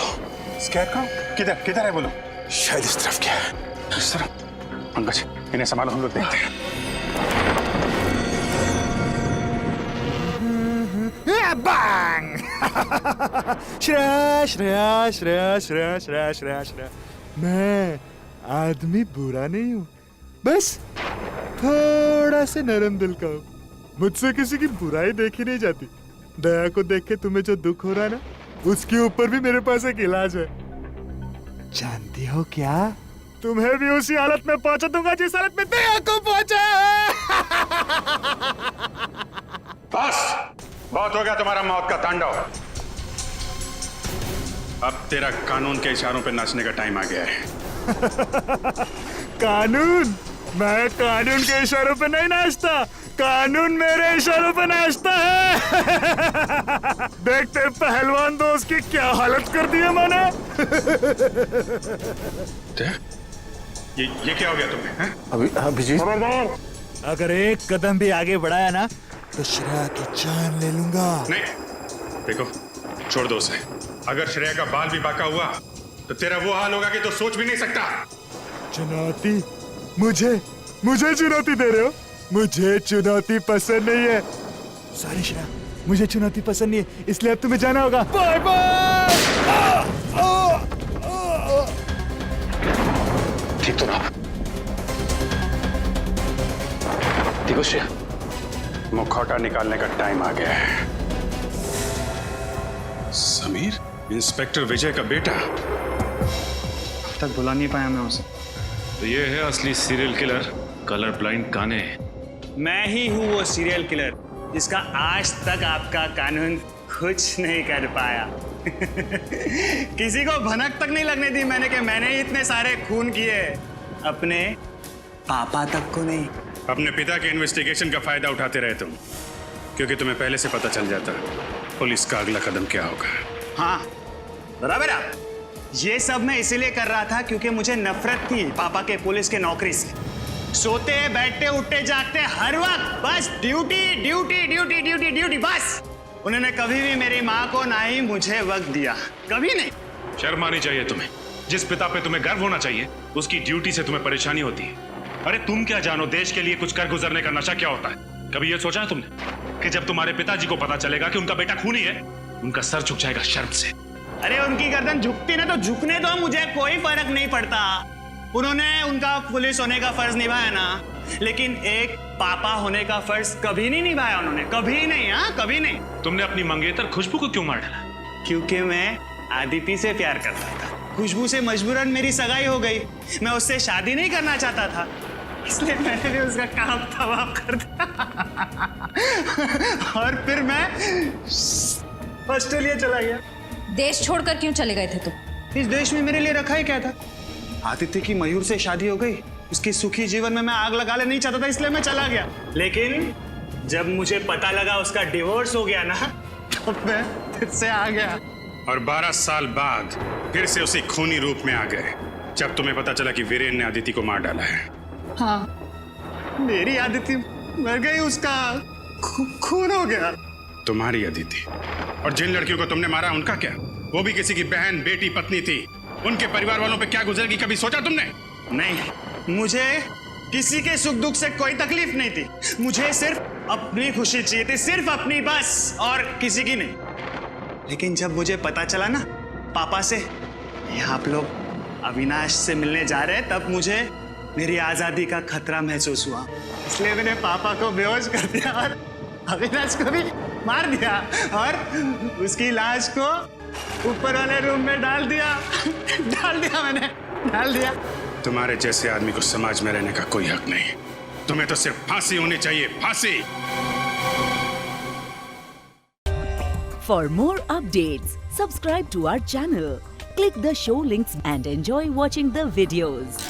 किधर है बोलो? शायद इस तरफ क्या है। इस तरफ? पंकज, इन्हें संभालो, हम लोग देखते हैं। बैंग। श्रेया, मैं आदमी बुरा नहीं हूँ, बस थोड़ा से नरम दिल का हूँ। मुझसे किसी की बुराई देखी नहीं जाती। दया को देख के तुम्हें जो दुख हो रहा है ना, उसके ऊपर भी मेरे पास एक इलाज है। जानती हो क्या, तुम्हें भी उसी हालत में पहुंचा दूंगा जिस हालत में दया को पहुंचा है। बस, बहुत हो गया तुम्हारा मौत का तांडव। अब तेरा कानून के इशारों पे नाचने का टाइम आ गया है। कानून? मैं कानून के इशारों पे नहीं नाचता, कानून मेरे इशारों पे नाचता है। देखते पहलवान दोस्त की क्या हालत कर दी है मैंने। ये क्या हो गया तुम्हें? हैं? अभिजीत, अगर एक कदम भी आगे बढ़ाया ना तो श्रेया की जान ले लूंगा। नहीं, देखो छोड़ दो उसे। अगर श्रेया का बाल भी बाका हुआ तो तेरा वो हाल होगा कि तो सोच भी नहीं सकता। चुनौती? मुझे चुनौती दे रहे हो? मुझे चुनौती पसंद नहीं है। सॉरी श्रेया, मुझे चुनौती पसंद नहीं है, इसलिए अब तुम्हें जाना होगा। Bye bye. ठीक तो ना? देखो श्रेया, मुखौटा निकालने का टाइम आ गया है। समीर, इंस्पेक्टर विजय का बेटा। अब तक बुला नहीं पाया मैं उसे। तो ये है असली सीरियल किलर, कलर ब्लाइंड काने। मैं ही हूँ वो सीरियल किलर जिसका आज तक आपका कानून कुछ नहीं कर पाया। किसी को भनक तक नहीं लगने दी मैंने कि मैंने ही इतने सारे खून किए, अपने पापा तक को नहीं। अपने पिता के इन्वेस्टिगेशन का फायदा उठाते रहे तुम, क्योंकि तुम्हें पहले से पता चल जाता पुलिस का अगला कदम क्या होगा। हाँ बराबर। आप ये सब मैं इसीलिए कर रहा था क्योंकि मुझे नफरत थी पापा के पुलिस के नौकरी से। सोते बैठते उठते जागते हर वक्त बस duty duty duty duty duty बस। उन्होंने कभी भी मेरी माँ को ना ही मुझे वक्त दिया, कभी नहीं। शर्म आनी चाहिए तुम्हें। जिस पिता पे तुम्हें गर्व होना चाहिए उसकी ड्यूटी से तुम्हें परेशानी होती है। अरे तुम क्या जानो देश के लिए कुछ कर गुजरने का नशा क्या होता है? कभी ये सोचा है तुमने कि जब तुम्हारे पिताजी को पता चलेगा कि उनका बेटा खूनी है, उनका सर झुक जाएगा शर्म से? अरे उनकी गर्दन झुकती ना तो झुकने दो, मुझे कोई फर्क नहीं पड़ता। उन्होंने उनका पुलिस होने का फर्ज निभाया ना, लेकिन एक पापा होने का फर्ज कभी नहीं निभाया उन्होंने, कभी नहीं। हाँ कभी नहीं। तुमने अपनी मंगेतर खुशबू को क्यों मार डाला? क्योंकि मैं आदिति से प्यार करता था। खुशबू से मजबूरन मेरी सगाई हो गई। मैं उससे शादी नहीं करना चाहता था, इसलिए मैंने भी उसका काम तमाम कर दिया। और फिर मैं ऑस्ट्रेलिया चला गया। देश छोड़कर क्यों चले गए थे तुम? इस देश में मेरे लिए रखा ही क्या था? आदित्य की मयूर से शादी हो गई, उसके सुखी जीवन में मैं आग लगा ले नहीं चाहता था, इसलिए मैं चला गया। लेकिन जब मुझे पता लगा उसका डिवोर्स हो गया ना, तब मैं फिर से आ गया। और 12 साल बाद फिर से उसी खूनी रूप में आ गए जब तुम्हें पता चला कि वीरेन ने आदिति को मार डाला है। हाँ, मेरी आदिति मर गई, उसका खून हो गया। तुम्हारी अदिति। और जिन लड़कियों को तुमने मारा उनका क्या? वो भी किसी की बहन बेटी पत्नी थी। उनके परिवार वालों पे क्या गुजरेगी कभी सोचा तुमने? नहीं, मुझे किसी के सुख दुख से कोई तकलीफ नहीं थी। मुझे सिर्फ अपनी खुशी चाहिए थी, सिर्फ अपनी बस, और किसी की नहीं। लेकिन जब मुझे पता चला ना पापा से आप लोग अविनाश से मिलने जा रहे हैं, तब मुझे मेरी आजादी का खतरा महसूस हुआ। इसलिए मैंने पापा को बेहोश कर दिया और अविनाश को भी मार दिया और उसकी लाश को ऊपर वाले रूम में डाल दिया मैंने डाल दिया। तुम्हारे जैसे आदमी को समाज में रहने का कोई हक नहीं। तुम्हें तो सिर्फ फांसी होनी चाहिए, फांसी। For more updates, subscribe to our channel, click the show links and enjoy watching the videos.